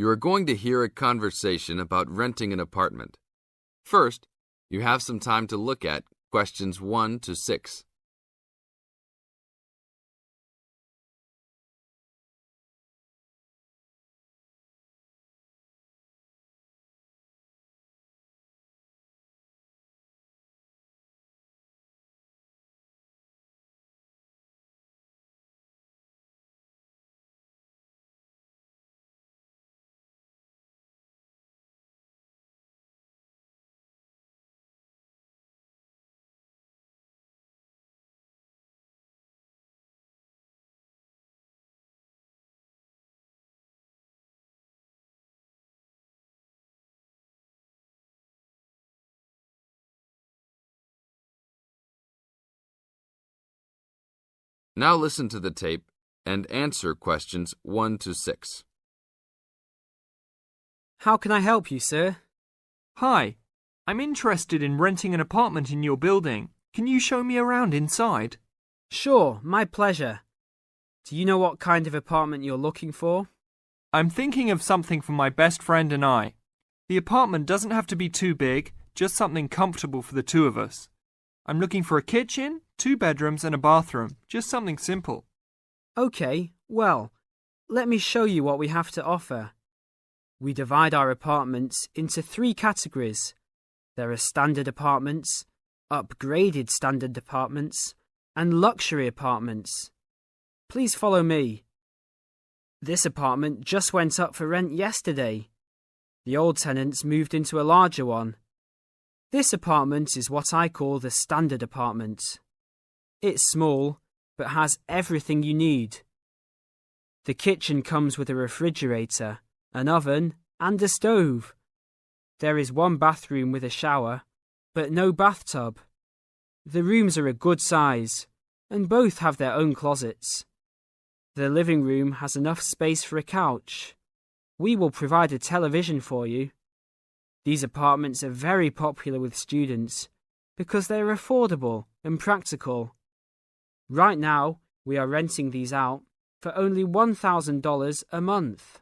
You are going to hear a conversation about renting an apartment. First, you have some time to look at questions 1 to 6. Now listen to the tape and answer questions 1 to 6. How can I help you, sir? Hi, I'm interested in renting an apartment in your building. Can you show me around inside? Sure, my pleasure. Do you know what kind of apartment you're looking for? I'm thinking of something for my best friend and I. The apartment doesn't have to be too big, just something comfortable for the two of us. I'm looking for a kitchen, 2 bedrooms and a bathroom, just something simple. Okay, well, let me show you what we have to offer. We divide our apartments into 3 categories. There are standard apartments, upgraded standard apartments, and luxury apartments. Please follow me. This apartment just went up for rent yesterday. The old tenants moved into a larger one. This apartment is what I call the standard apartment. It's small, but has everything you need. The kitchen comes with a refrigerator, an oven, and a stove. There is 1 bathroom with a shower, but no bathtub. The rooms are a good size, and both have their own closets. The living room has enough space for a couch. We will provide a television for you. These apartments are very popular with students because they are affordable and practical. Right now, we are renting these out for only $1,000 a month.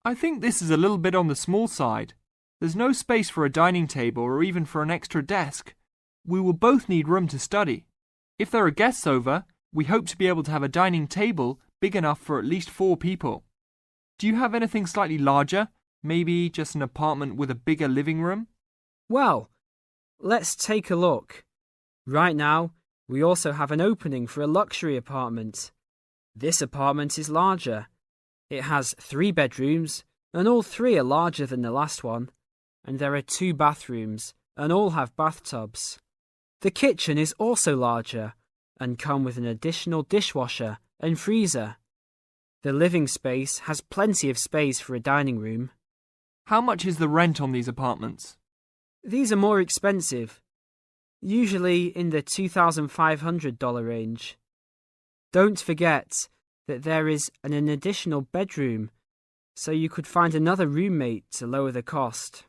I think this is a little bit on the small side. There's no space for a dining table or even for an extra desk. We will both need room to study. If there are guests over, we hope to be able to have a dining table big enough for at least 4 people. Do you have anything slightly larger? Maybe just an apartment with a bigger living room? Well, let's take a look. Right now, we also have an opening for a luxury apartment. This apartment is larger. It has 3 bedrooms, and all 3 are larger than the last one. And there are 2 bathrooms, and all have bathtubs. The kitchen is also larger, and come with an additional dishwasher and freezer. The living space has plenty of space for a dining room. How much is the rent on these apartments? These are more expensive, usually in the $2,500 range. Don't forget that there is an additional bedroom, so you could find another roommate to lower the cost.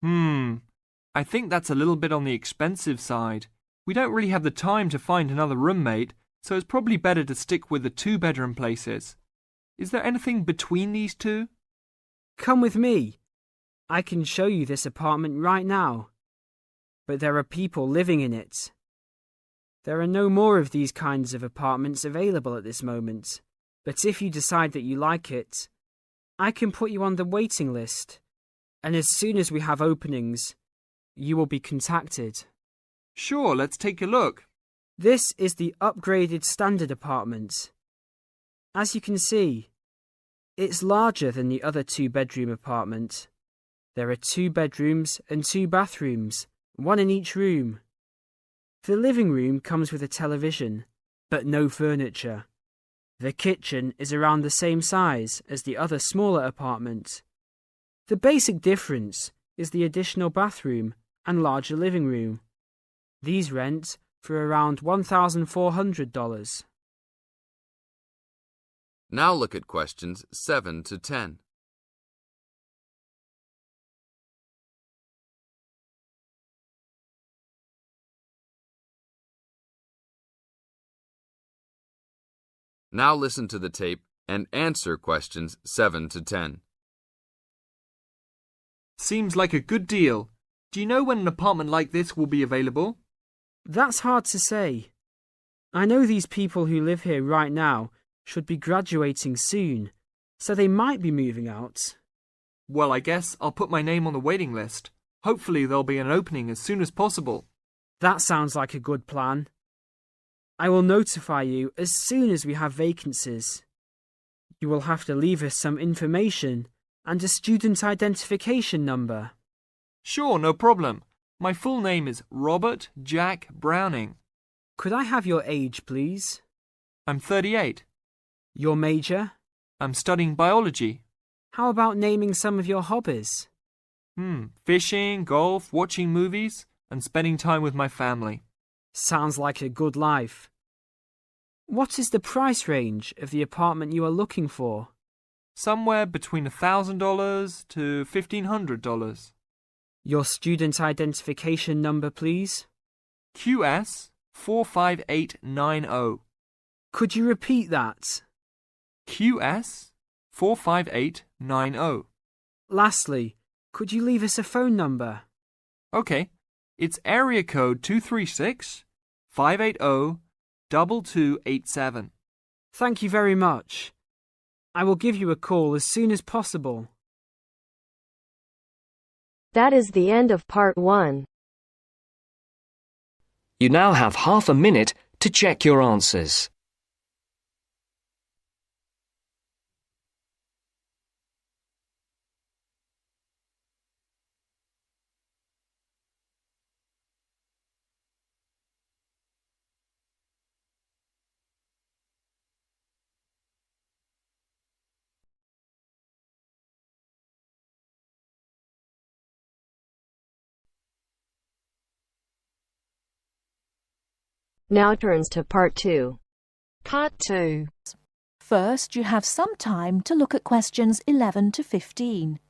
I think that's a little bit on the expensive side. We don't really have the time to find another roommate, so it's probably better to stick with the 2-bedroom places. Is there anything between these 2? Come with me. I can show you this apartment right now. But there are people living in it. There are no more of these kinds of apartments available at this moment. But if you decide that you like it, I can put you on the waiting list. And as soon as we have openings, you will be contacted. Sure, let's take a look. This is the upgraded standard apartment. As you can see, it's larger than the other 2-bedroom apartment. There are 2 bedrooms and 2 bathrooms, 1 in each room. The living room comes with a television, but no furniture. The kitchen is around the same size as the other smaller apartment. The basic difference is the additional bathroom and larger living room. These rent for around $1,400. Now look at questions 7 to 10. Now listen to the tape and answer questions 7 to 10. Seems like a good deal. Do you know when an apartment like this will be available? That's hard to say. I know these people who live here right now should be graduating soon, so they might be moving out. Well, I guess I'll put my name on the waiting list. Hopefully there'll be an opening as soon as possible. That sounds like a good plan. I will notify you as soon as we have vacancies. You will have to leave us some information and a student identification number. Sure, no problem. My full name is Robert Jack Browning. Could I have your age, please? I'm 38. Your major? I'm studying biology. How about naming some of your hobbies? Fishing, golf, watching movies, and spending time with my family. Sounds like a good life. What is the price range of the apartment you are looking for? Somewhere between $1,000 to $1,500. Your student identification number, please? QS 45890. Could you repeat that? QS 45890. Lastly, could you leave us a phone number? Okay, it's area code 236 580 2287. Thank you very much. I will give you a call as soon as possible. That is the end of part 1. You now have half a minute to check your answers. Now turns to part 2. Part 2. First, you have some time to look at questions 11 to 15.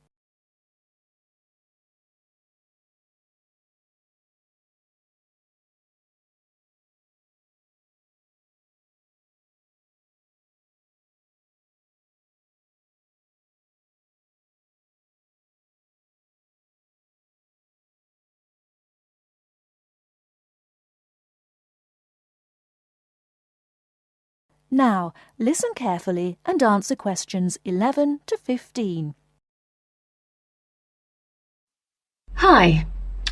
Now, listen carefully and answer questions 11 to 15. Hi.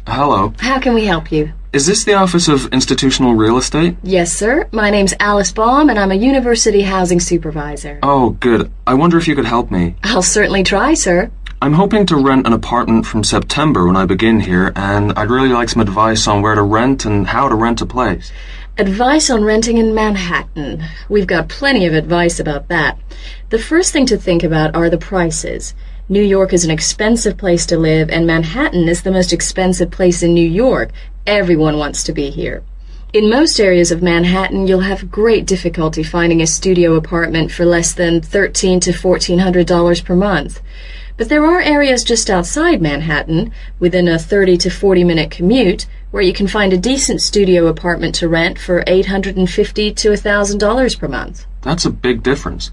Hello. How can we help you? Is this the Office of Institutional Real Estate? Yes, sir. My name's Alice Baum, and I'm a university housing supervisor. Oh, good. I wonder if you could help me. I'll certainly try, sir. I'm hoping to rent an apartment from September when I begin here, and I'd really like some advice on where to rent and how to rent a place. Advice on renting in Manhattan. We've got plenty of advice about that. The first thing to think about are the prices. New York is an expensive place to live, and Manhattan is the most expensive place in New York. Everyone wants to be here. In most areas of Manhattan, you'll have great difficulty finding a studio apartment for less than $1,300 to $1,400 per month. But there are areas just outside Manhattan, within a 30 to 40-minute commute, where you can find a decent studio apartment to rent for $850 to $1,000 per month. That's a big difference.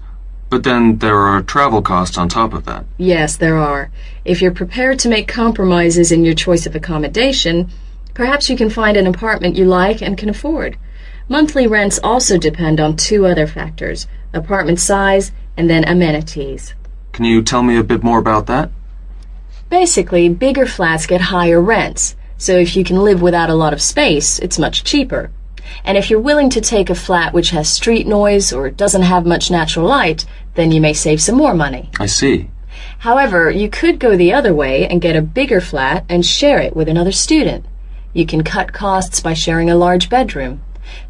But then there are travel costs on top of that. Yes, there are. If you're prepared to make compromises in your choice of accommodation, perhaps you can find an apartment you like and can afford. Monthly rents also depend on 2 other factors: apartment size and then amenities. Can you tell me a bit more about that? Basically, bigger flats get higher rents, so if you can live without a lot of space, it's much cheaper. And if you're willing to take a flat which has street noise or doesn't have much natural light, then you may save some more money. I see. However, you could go the other way and get a bigger flat and share it with another student. You can cut costs by sharing a large bedroom.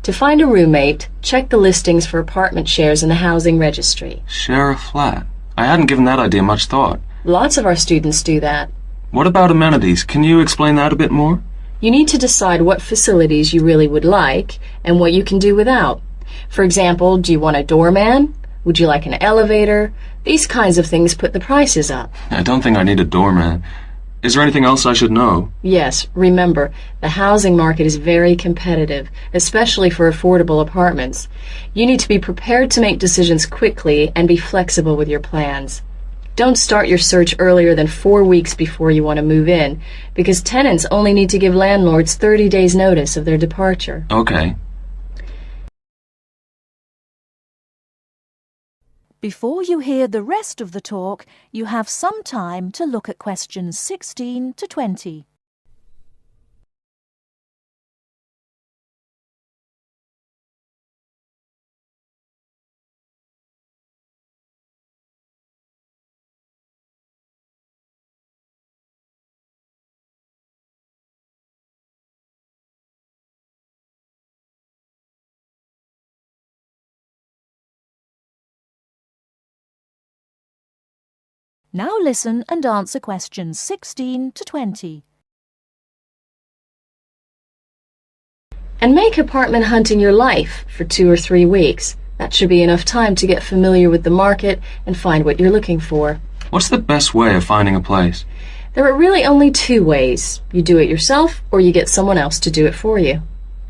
To find a roommate, check the listings for apartment shares in the housing registry. Share a flat. I hadn't given that idea much thought. Lots of our students do that. What about amenities? Can you explain that a bit more? You need to decide what facilities you really would like and what you can do without. For example, do you want a doorman? Would you like an elevator? These kinds of things put the prices up. I don't think I need a doorman. Is there anything else I should know? Yes, remember, the housing market is very competitive, especially for affordable apartments. You need to be prepared to make decisions quickly and be flexible with your plans. Don't start your search earlier than 4 weeks before you want to move in, because tenants only need to give landlords 30 days notice of their departure. Okay. Before you hear the rest of the talk, you have some time to look at questions 16 to 20. Now listen and answer questions 16 to 20. And make apartment hunting your life for 2 or 3 weeks. That should be enough time to get familiar with the market and find what you're looking for. What's the best way of finding a place? There are really only 2 ways. You do it yourself, or you get someone else to do it for you.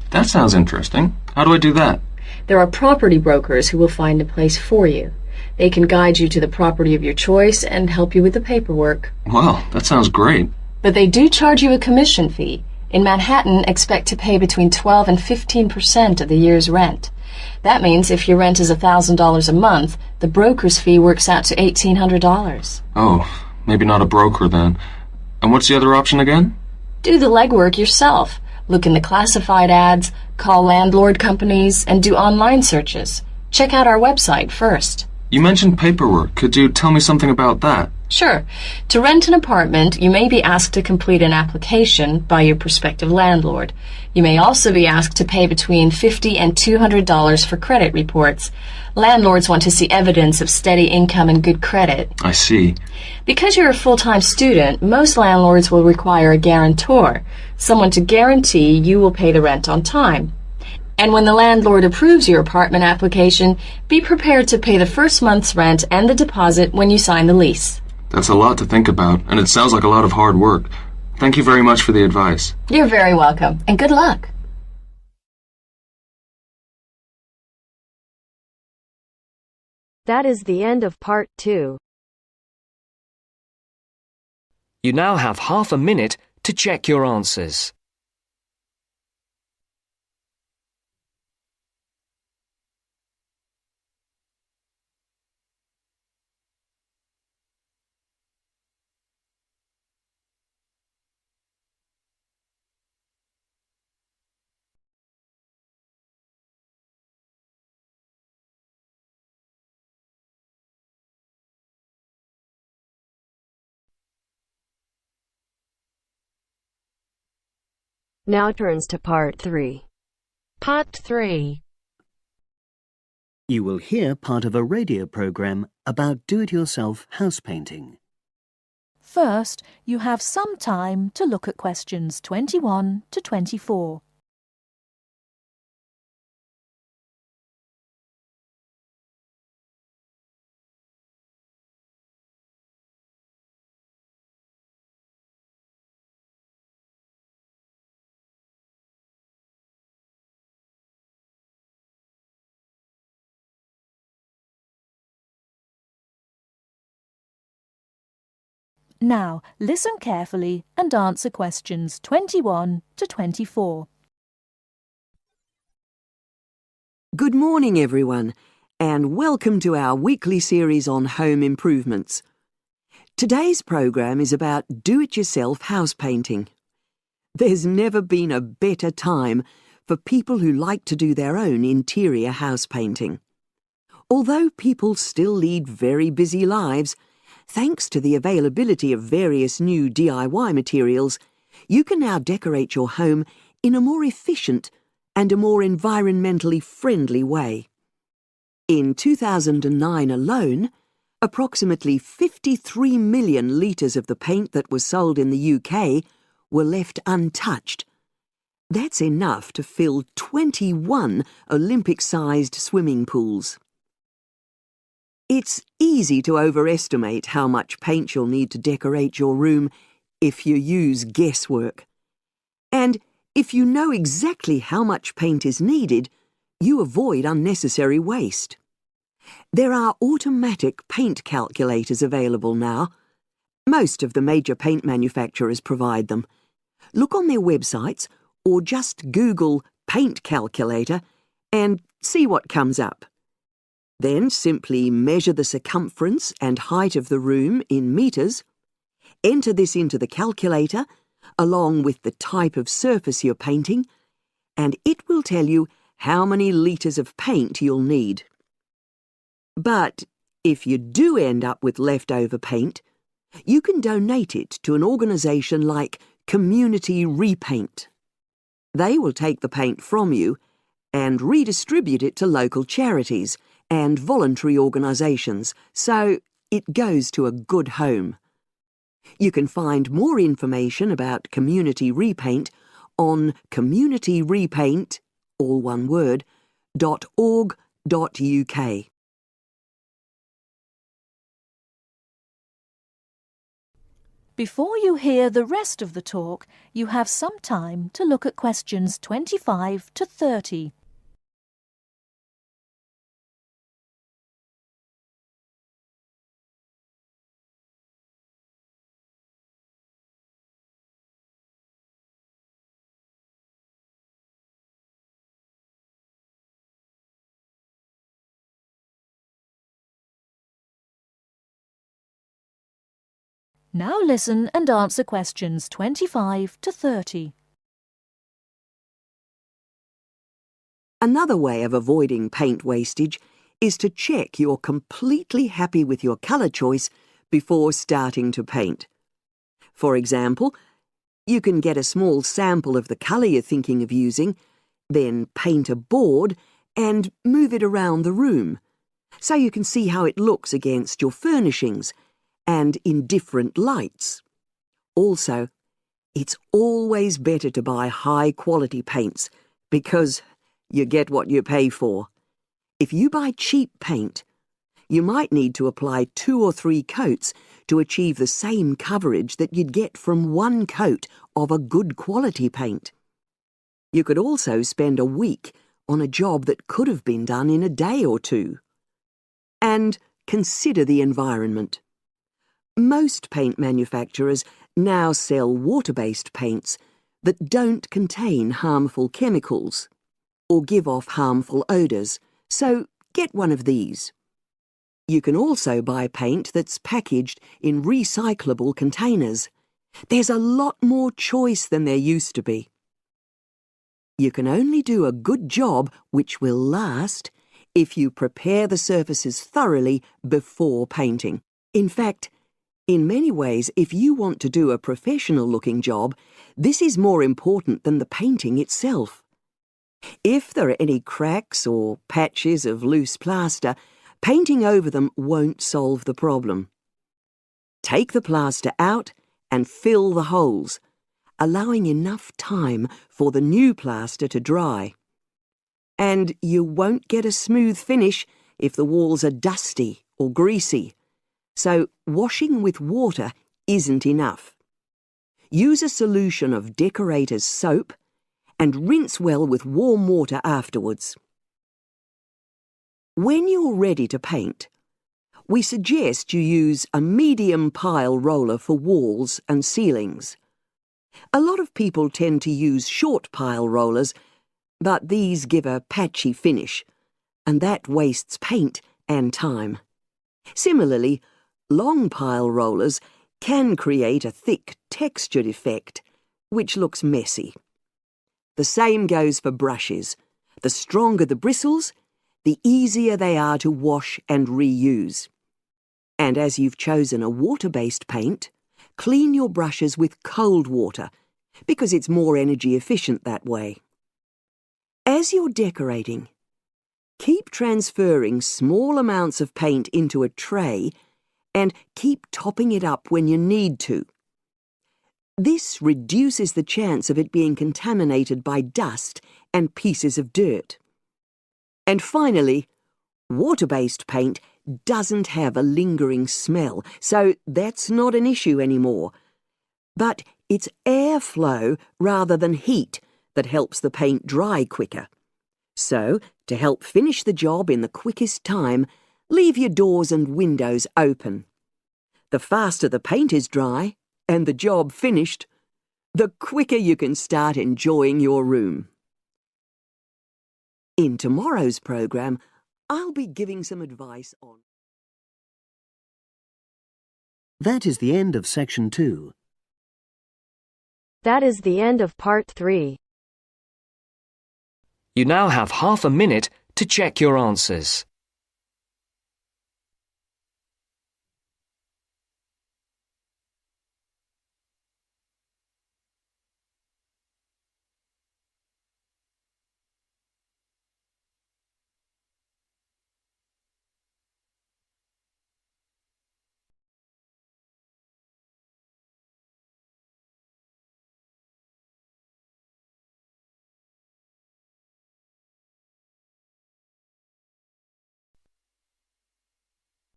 That sounds interesting. How do I do that? There are property brokers who will find a place for you. They can guide you to the property of your choice and help you with the paperwork. Well, that sounds great. But they do charge you a commission fee. In Manhattan, expect to pay between 12 and 15% of the year's rent. That means if your rent is $1,000 a month, the broker's fee works out to $1,800. Oh, maybe not a broker then. And what's the other option again? Do the legwork yourself. Look in the classified ads, call landlord companies, and do online searches. Check out our website first. You mentioned paperwork. Could you tell me something about that? Sure. To rent an apartment, you may be asked to complete an application by your prospective landlord. You may also be asked to pay between $50 and $200 for credit reports. Landlords want to see evidence of steady income and good credit. I see. Because you're a full-time student, most landlords will require a guarantor, someone to guarantee you will pay the rent on time. And when the landlord approves your apartment application, be prepared to pay the first month's rent and the deposit when you sign the lease. That's a lot to think about, and it sounds like a lot of hard work. Thank you very much for the advice. You're very welcome, and good luck. That is the end of part 2. You now have half a minute to check your answers. Now turns to part 3. Part 3. You will hear part of a radio program about do-it-yourself house painting. First, you have some time to look at questions 21 to 24. Now, listen carefully and answer questions 21 to 24. Good morning, everyone, and welcome to our weekly series on home improvements. Today's program is about do-it-yourself house painting. There's never been a better time for people who like to do their own interior house painting. Although people still lead very busy lives, thanks to the availability of various new DIY materials, you can now decorate your home in a more efficient and a more environmentally friendly way. In 2009 alone, approximately 53 million litres of the paint that was sold in the UK were left untouched. That's enough to fill 21 Olympic-sized swimming pools. It's easy to overestimate how much paint you'll need to decorate your room if you use guesswork. And if you know exactly how much paint is needed, you avoid unnecessary waste. There are automatic paint calculators available now. Most of the major paint manufacturers provide them. Look on their websites or just Google paint calculator and see what comes up. Then simply measure the circumference and height of the room in metres. Enter this into the calculator along with the type of surface you're painting, and it will tell you how many litres of paint you'll need. But if you do end up with leftover paint, you can donate it to an organisation like Community Repaint. They will take the paint from you and redistribute it to local charities and voluntary organisations, so it goes to a good home. You can find more information about Community Repaint on communityrepaint, all one word, .org.uk. Before you hear the rest of the talk, you have some time to look at questions 25 to 30. Now listen and answer questions 25 to 30. Another way of avoiding paint wastage is to check you're completely happy with your colour choice before starting to paint. For example, you can get a small sample of the colour you're thinking of using, then paint a board and move it around the room, so you can see how it looks against your furnishings and in different lights. Also, it's always better to buy high-quality paints because you get what you pay for. If you buy cheap paint, you might need to apply 2 or 3 coats to achieve the same coverage that you'd get from 1 coat of a good quality paint. You could also spend a week on a job that could have been done in a day or 2. And consider the environment. Most paint manufacturers now sell water-based paints that don't contain harmful chemicals or give off harmful odours, so get one of these. You can also buy paint that's packaged in recyclable containers. There's a lot more choice than there used to be. You can only do a good job which will last if you prepare the surfaces thoroughly before painting. In fact, in many ways, if you want to do a professional-looking job, this is more important than the painting itself. If there are any cracks or patches of loose plaster, painting over them won't solve the problem. Take the plaster out and fill the holes, allowing enough time for the new plaster to dry. And you won't get a smooth finish if the walls are dusty or greasy. So washing with water isn't enough. Use a solution of decorator's soap and rinse well with warm water afterwards. When you're ready to paint, we suggest you use a medium pile roller for walls and ceilings. A lot of people tend to use short pile rollers, but these give a patchy finish, and that wastes paint and time. Similarly, long pile rollers can create a thick textured effect, which looks messy. The same goes for brushes. The stronger the bristles, the easier they are to wash and reuse. And as you've chosen a water-based paint, clean your brushes with cold water, because it's more energy efficient that way. As you're decorating, keep transferring small amounts of paint into a tray and keep topping it up when you need to. This reduces the chance of it being contaminated by dust and pieces of dirt. And finally, water-based paint doesn't have a lingering smell, so that's not an issue anymore. But it's airflow rather than heat that helps the paint dry quicker. So, to help finish the job in the quickest time, leave your doors and windows open. The faster the paint is dry and the job finished, the quicker you can start enjoying your room. In tomorrow's programme, I'll be giving some advice on... That is the end of section 2. That is the end of part 3. You now have half a minute to check your answers.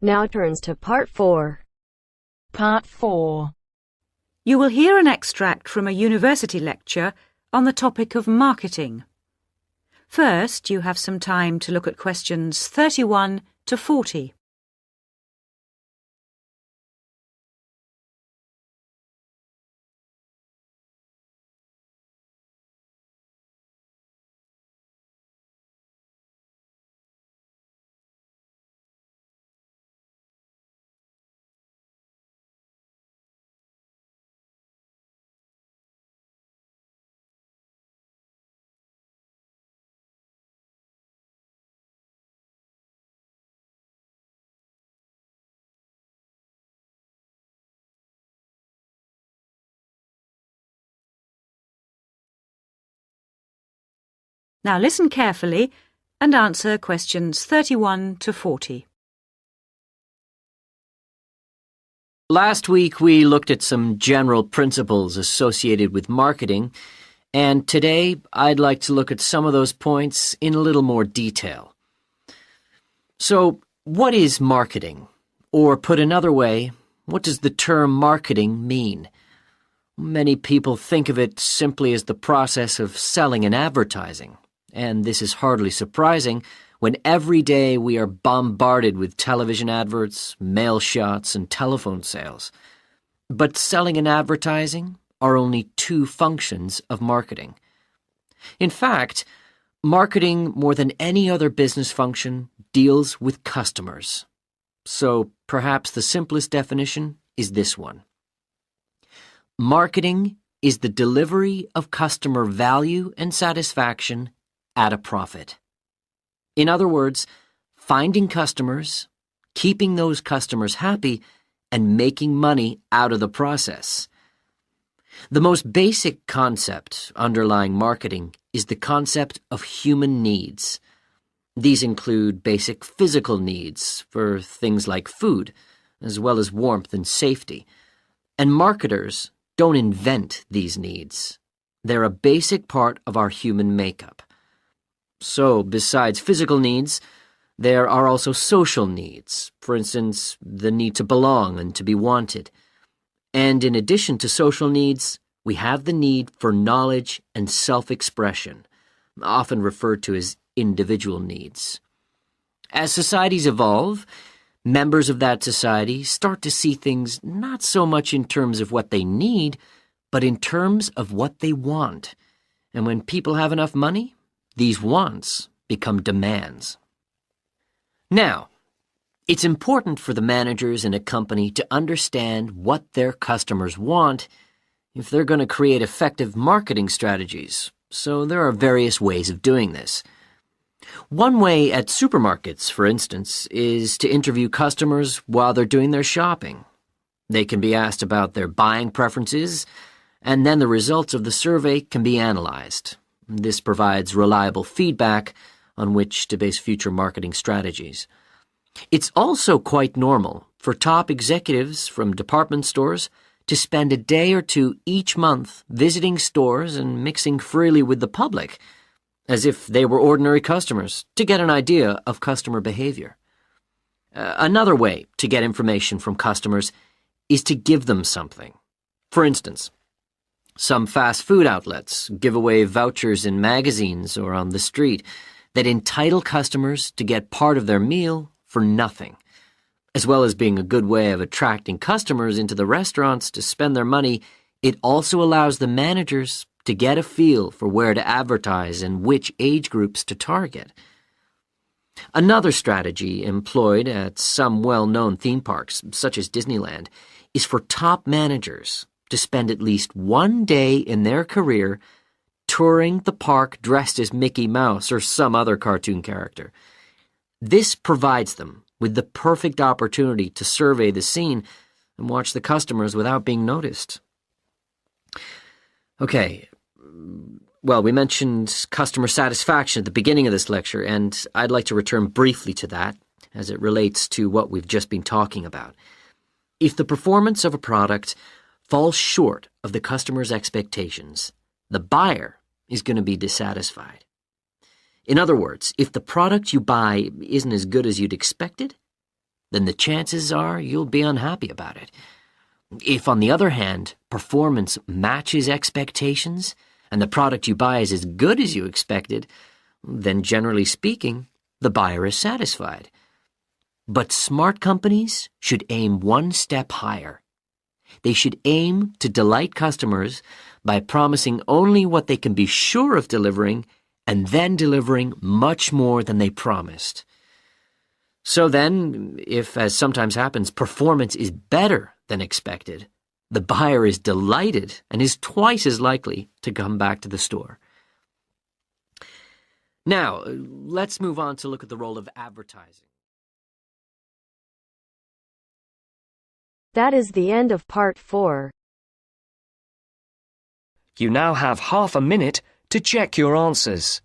Now turns to part 4. Part 4. You will hear an extract from a university lecture on the topic of marketing. First, you have some time to look at questions 31 to 40. Now listen carefully and answer questions 31 to 40. Last week we looked at some general principles associated with marketing, and today I'd like to look at some of those points in a little more detail. So, what is marketing? Or put another way, what does the term marketing mean? Many people think of it simply as the process of selling and advertising. And this is hardly surprising when every day we are bombarded with television adverts, mail shots, and telephone sales. But selling and advertising are only two functions of marketing. In fact, marketing, more than any other business function, deals with customers. So perhaps the simplest definition is this one. Marketing is the delivery of customer value and satisfaction at a profit. In other words, finding customers, keeping those customers happy, and making money out of the process. The most basic concept underlying marketing is the concept of human needs. These include basic physical needs for things like food, as well as warmth and safety. And marketers don't invent these needs. They're a basic part of our human makeup. So, besides physical needs, there are also social needs, for instance, the need to belong and to be wanted. And in addition to social needs, we have the need for knowledge and self-expression, often referred to as individual needs. As societies evolve, members of that society start to see things not so much in terms of what they need, but in terms of what they want. And when people have enough money, these wants become demands. Now, it's important for the managers in a company to understand what their customers want if they're going to create effective marketing strategies, so there are various ways of doing this. One way at supermarkets, for instance, is to interview customers while they're doing their shopping. They can be asked about their buying preferences, and then the results of the survey can be analyzed. This provides reliable feedback on which to base future marketing strategies. It's also quite normal for top executives from department stores to spend a day or two each month visiting stores and mixing freely with the public, as if they were ordinary customers, to get an idea of customer behavior. Another way to get information from customers is to give them something. For instance, some fast food outlets give away vouchers in magazines or on the street that entitle customers to get part of their meal for nothing. As well as being a good way of attracting customers into the restaurants to spend their money, it also allows the managers to get a feel for where to advertise and which age groups to target. Another strategy employed at some well-known theme parks, such as Disneyland, is for top managers to spend at least one day in their career touring the park dressed as Mickey Mouse or some other cartoon character. This provides them with the perfect opportunity to survey the scene and watch the customers without being noticed. Okay, well, we mentioned customer satisfaction at the beginning of this lecture, and I'd like to return briefly to that as it relates to what we've just been talking about. If the performance of a product falls short of the customer's expectations, the buyer is going to be dissatisfied. In other words, if the product you buy isn't as good as you'd expected, then the chances are you'll be unhappy about it. If, on the other hand, performance matches expectations and the product you buy is as good as you expected, then generally speaking, the buyer is satisfied. But smart companies should aim one step higher. They should aim to delight customers by promising only what they can be sure of delivering and then delivering much more than they promised. So then, if, as sometimes happens, performance is better than expected, the buyer is delighted and is twice as likely to come back to the store. Now, let's move on to look at the role of advertising. That is the end of part 4. You now have half a minute to check your answers.